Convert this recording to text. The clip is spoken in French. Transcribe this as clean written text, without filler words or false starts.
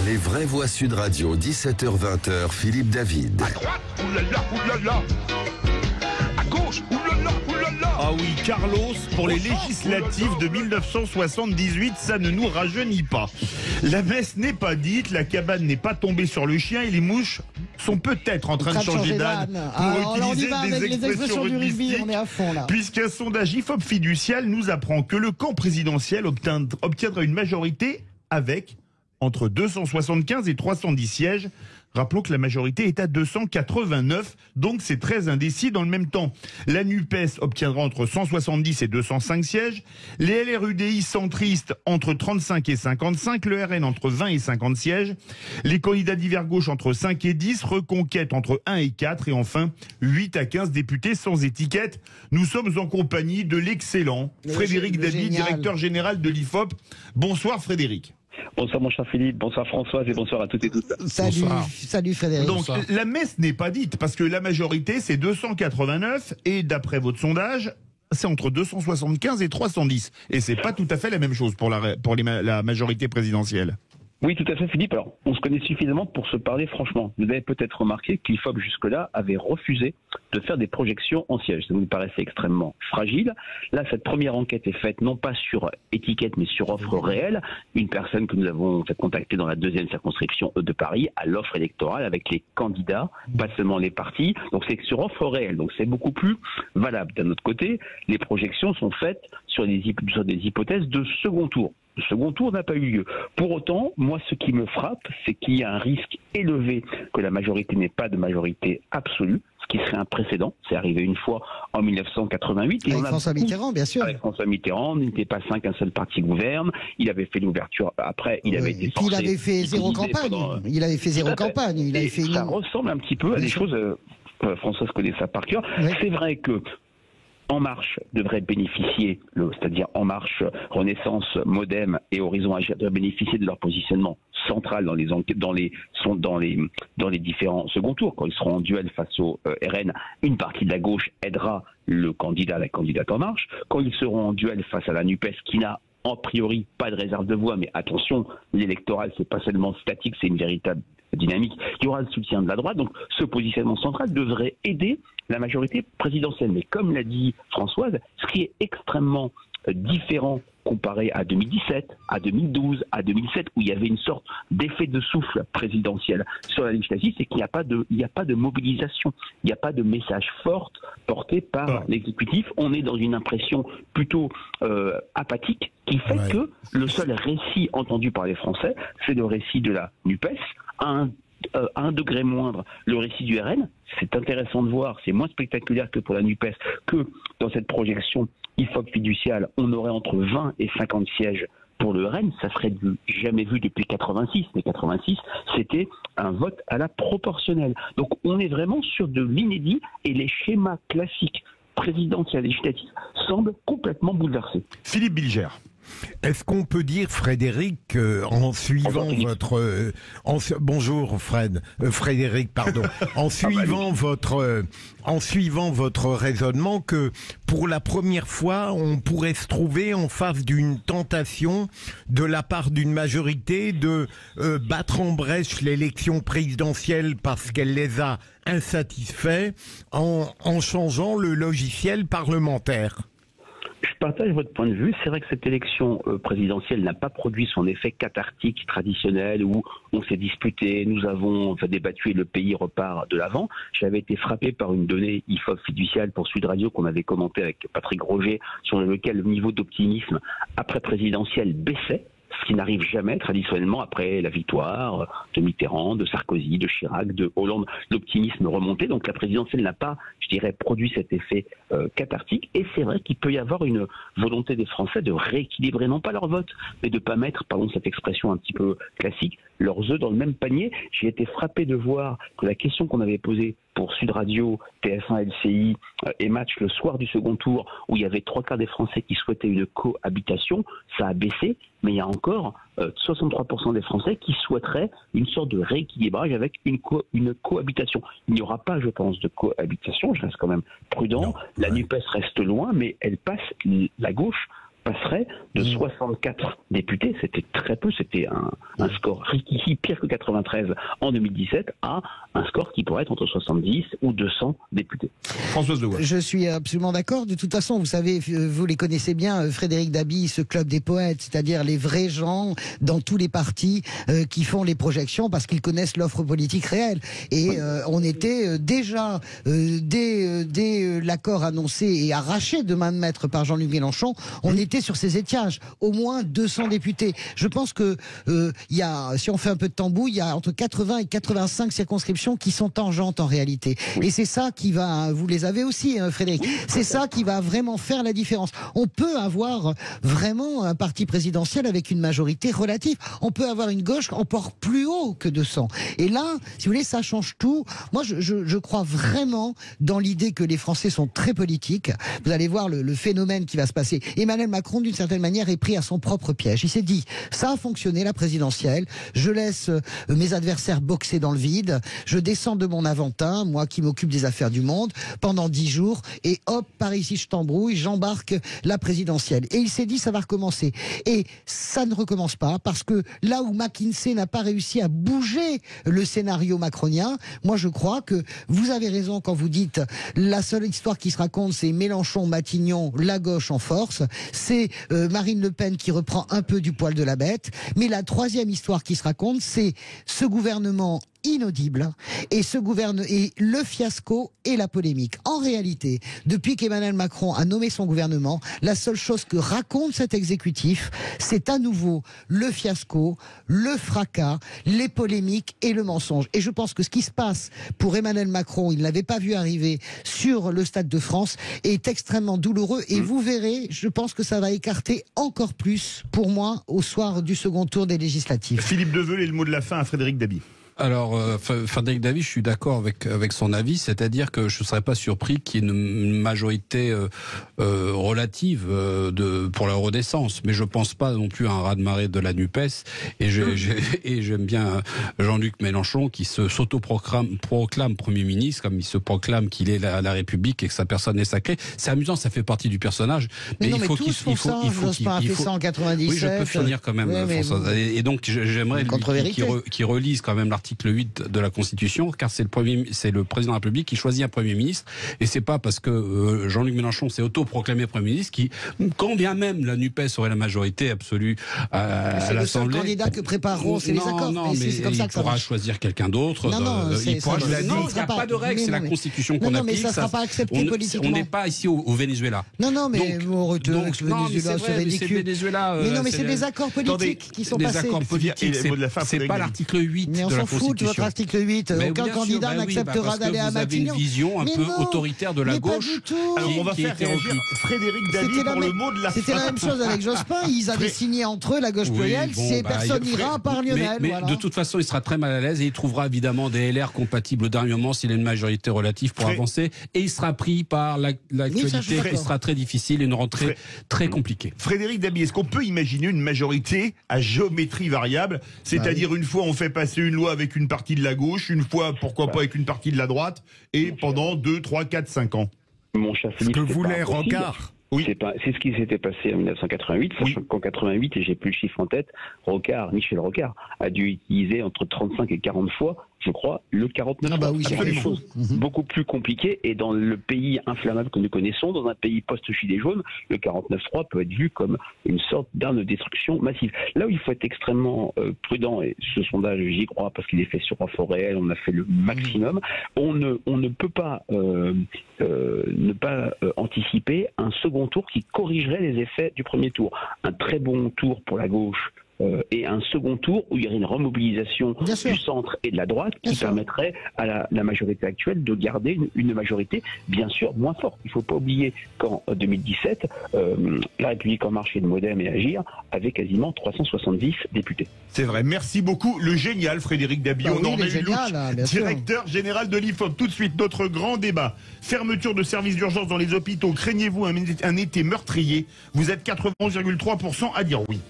Les vraies voix Sud Radio, 17h-20h, Philippe David. À droite, oulala, oulala. À gauche, oulala, oulala. Ah oui, Carlos, pour les législatives de 1978, ça ne nous rajeunit pas. La messe n'est pas dite, la cabane n'est pas tombée sur le chien et les mouches sont peut-être en train de changer d'âne pour utiliser des expressions rugby, on est à fond là. Puisqu'un sondage IFOP fiducial nous apprend que le camp présidentiel obtiendra une majorité avec entre 275 et 310 sièges. Rappelons que la majorité est à 289, donc c'est très indécis. Dans le même temps, la NUPES obtiendra entre 170 et 205 sièges, les LRUDI centristes entre 35 et 55, le RN entre 20 et 50 sièges, les candidats divers gauche entre 5 et 10, Reconquête entre 1 et 4, et enfin 8 à 15 députés sans étiquette. Nous sommes en compagnie de l'excellent Frédéric Dabi, directeur général de l'IFOP. Bonsoir Frédéric. Bonsoir mon cher Philippe, bonsoir Françoise et bonsoir à toutes et tous. Salut Frédéric. Donc bonsoir. La messe n'est pas dite parce que la majorité c'est 289 et d'après votre sondage c'est entre 275 et 310 et c'est pas tout à fait la même chose pour la majorité présidentielle. Oui, tout à fait, Philippe. Alors, on se connaît suffisamment pour se parler franchement. Vous avez peut-être remarqué que l'IFOP, jusque-là, avait refusé de faire des projections en sièges. Ça nous paraissait extrêmement fragile. Là, cette première enquête est faite non pas sur étiquette, mais sur offre réelle. Une personne que nous avons fait contacter dans la deuxième circonscription de Paris à l'offre électorale avec les candidats, pas seulement les partis. Donc, c'est sur offre réelle. Donc, c'est beaucoup plus valable. D'un autre côté, les projections sont faites sur des hypothèses de second tour. Le second tour n'a pas eu lieu. Pour autant, moi, ce qui me frappe, c'est qu'il y a un risque élevé que la majorité n'ait pas de majorité absolue, ce qui serait un précédent. C'est arrivé une fois en 1988. Avec François Mitterrand, bien sûr. Avec François Mitterrand, il n'était pas 5, un seul parti gouverne. Il avait fait l'ouverture après, il avait été forcé. Il avait fait zéro campagne. Il avait fait zéro campagne. Il avait fait ça ressemble un petit peu à des choses... Françoise connaît ça par cœur. Oui. C'est vrai que En Marche devrait bénéficier, c'est-à-dire En Marche, Renaissance, Modem et Horizon Agir devraient bénéficier de leur positionnement central dans les différents second tours. Quand ils seront en duel face au RN, une partie de la gauche aidera le candidat, la candidate En Marche. Quand ils seront en duel face à la NUPES, qui n'a a priori pas de réserve de voix, mais attention, l'électoral c'est pas seulement statique, c'est une véritable dynamique. Il y aura le soutien de la droite, donc ce positionnement central devrait aider la majorité présidentielle. Mais comme l'a dit Françoise, ce qui est extrêmement différent comparé à 2017, à 2012, à 2007, où il y avait une sorte d'effet de souffle présidentiel sur la législative, c'est qu'il n'y a pas de mobilisation, il n'y a pas de message fort porté par l'exécutif. On est dans une impression plutôt apathique qui fait que le seul récit entendu par les Français, c'est le récit de la NUPES, à un degré moindre le récit du RN. C'est intéressant de voir, c'est moins spectaculaire que pour la NUPES, que dans cette projection IFOP fiduciale, on aurait entre 20 et 50 sièges pour le RN. Ça serait jamais vu depuis 86. Mais 86, c'était un vote à la proportionnelle. Donc on est vraiment sur de l'inédit et les schémas classiques présidentiels et législatifs semblent complètement bouleversés. Philippe Bilger. Est-ce qu'on peut dire, Frédéric, en suivant votre... bonjour Frédéric, pardon. En suivant votre raisonnement, que pour la première fois, on pourrait se trouver en face d'une tentation de la part d'une majorité de battre en brèche l'élection présidentielle parce qu'elle les a insatisfaits en changeant le logiciel parlementaire? Je partage votre point de vue. C'est vrai que cette élection présidentielle n'a pas produit son effet cathartique traditionnel où on s'est disputé, nous avons débattu et le pays repart de l'avant. J'avais été frappé par une donnée IFOP fiduciale pour Sud Radio qu'on avait commenté avec Patrick Roger, sur lequel le niveau d'optimisme après présidentielle baissait, ce qui n'arrive jamais traditionnellement après la victoire de Mitterrand, de Sarkozy, de Chirac, de Hollande. L'optimisme remontait, donc la présidentielle n'a pas, je dirais, produit cet effet cathartique. Et c'est vrai qu'il peut y avoir une volonté des Français de rééquilibrer non pas leur vote, mais de ne pas mettre, pardon cette expression un petit peu classique, leurs œufs dans le même panier. J'ai été frappé de voir que la question qu'on avait posée pour Sud Radio, TF1, LCI et Match le soir du second tour, où il y avait 3/4 des Français qui souhaitaient une cohabitation, ça a baissé, mais il y a encore 63% des Français qui souhaiteraient une sorte de rééquilibrage avec une cohabitation. Il n'y aura pas, je pense, de cohabitation, je reste quand même prudent. La NUPES reste loin, mais elle passe la gauche passerait de 64 députés, c'était très peu, c'était un score pire que 93 en 2017, à un score qui pourrait être entre 70 ou 200 députés. Françoise Legoix. Je suis absolument d'accord. De toute façon, vous savez, vous les connaissez bien, Frédéric Dabi, ce club des poètes, c'est-à-dire les vrais gens dans tous les partis qui font les projections parce qu'ils connaissent l'offre politique réelle. Et on était déjà, dès l'accord annoncé et arraché de main de maître par Jean-Luc Mélenchon, on était sur ces étiages, au moins 200 députés. Je pense que il y a, si on fait un peu de tambouille, il y a entre 80 et 85 circonscriptions qui sont tangentes en réalité. Et c'est ça qui va, vous les avez aussi, Frédéric, c'est ça qui va vraiment faire la différence. On peut avoir vraiment un parti présidentiel avec une majorité relative. On peut avoir une gauche encore plus haut que 200. Et là, si vous voulez, ça change tout. Moi, je crois vraiment dans l'idée que les Français sont très politiques. Vous allez voir le phénomène qui va se passer. Emmanuel Macron, d'une certaine manière, est pris à son propre piège. Il s'est dit, ça a fonctionné, la présidentielle, je laisse mes adversaires boxer dans le vide, je descends de mon Aventin, moi qui m'occupe des affaires du monde, pendant 10 jours, et hop, par ici je t'embrouille, j'embarque la présidentielle. Et il s'est dit, ça va recommencer. Et ça ne recommence pas, parce que là où McKinsey n'a pas réussi à bouger le scénario macronien, moi je crois que vous avez raison quand vous dites, la seule histoire qui se raconte, c'est Mélenchon, Matignon, la gauche en force, c'est Marine Le Pen qui reprend un peu du poil de la bête, mais la troisième histoire qui se raconte, c'est ce gouvernement inaudible et le fiasco et la polémique. En réalité, depuis qu'Emmanuel Macron a nommé son gouvernement, la seule chose que raconte cet exécutif, c'est à nouveau le fiasco, le fracas, les polémiques et le mensonge. Et je pense que ce qui se passe pour Emmanuel Macron, il ne l'avait pas vu arriver sur le Stade de France, est extrêmement douloureux et vous verrez, je pense que ça va écarter encore plus, pour moi, au soir du second tour des législatives. Philippe Deveul et le mot de la fin à Frédéric Dabi. Alors, Frédéric Dabi, je suis d'accord avec son avis, c'est-à-dire que je ne serais pas surpris qu'il y ait une majorité relative pour la redescence, mais je pense pas non plus à un raz-de-marée de la NUPES, et j'aime bien Jean-Luc Mélenchon qui s'autoproclame Premier ministre, comme il se proclame qu'il est la République et que sa personne est sacrée. C'est amusant, ça fait partie du personnage, mais il faut qu'il fait ça en 97. Oui, je peux finir quand même, François. Et donc j'aimerais qu'il relise quand même l'article 8 de la Constitution, car c'est le président de la République qui choisit un Premier ministre, et c'est pas parce que Jean-Luc Mélenchon s'est autoproclamé Premier ministre qui, quand bien même la NUPES aurait la majorité absolue à l'Assemblée... C'est le seul candidat que prépareront, c'est les accords. Non, mais comme ça il pourra choisir quelqu'un d'autre. Non, il n'y a pas de règle, c'est la Constitution qu'on applique. Non, mais ça ne sera pas accepté politiquement. On n'est pas ici au Venezuela. Non, mais Venezuela, c'est ridicule. Mais non, mais c'est des accords politiques qui sont passés. Des accords politiques, c'est pas l'article 8 de la Constitution. Votre article 8, aucun candidat n'acceptera d'aller à Matignon. Vous avez une vision un peu autoritaire de la gauche. Alors on va faire réagir Frédéric Dabi pour le mot de la fin. C'était la même chose avec Jospin, ils avaient signé entre eux la gauche plurielle, personne n'ira à part Lionel. Mais de toute façon, il sera très mal à l'aise et il trouvera évidemment des LR compatibles au dernier moment s'il a une majorité relative pour avancer, et il sera pris par l'actualité qui sera très difficile et une rentrée très compliquée. Frédéric Dabi, est-ce qu'on peut imaginer une majorité à géométrie variable, c'est-à-dire une fois on fait passer une loi avec une partie de la gauche, une fois, pourquoi pas, avec une partie de la droite, et pendant 2, 3, 4, 5 ans. Mon cher Philippe, ce que voulait Rocard. Oui. C'est ce qui s'était passé en 1988, sachant qu'en 88, et j'ai plus le chiffre en tête, Michel Rocard a dû utiliser entre 35 et 40 fois, je crois, le 49. Ah bah oui, c'est des choses beaucoup plus compliquées, et dans le pays inflammable que nous connaissons, dans un pays post-gilet jaune, le 49.3 peut être vu comme une sorte d'arme de destruction massive. Là où il faut être extrêmement prudent, et ce sondage, j'y crois, parce qu'il est fait sur info réel, on a fait le maximum, on ne peut pas ne pas anticiper un second tour qui corrigerait les effets du premier tour. Un très bon tour pour la gauche, et un second tour où il y aurait une remobilisation du centre et de la droite qui permettrait à la majorité actuelle de garder une majorité bien sûr moins forte. Il ne faut pas oublier qu'en 2017, La République En Marche et le Modem et Agir avaient quasiment 370 députés. C'est vrai. Merci beaucoup. Le génial Frédéric Dabi, directeur général de l'IFOP. Tout de suite, notre grand débat. Fermeture de services d'urgence dans les hôpitaux. Craignez-vous un été meurtrier? Vous êtes 91,3% à dire oui.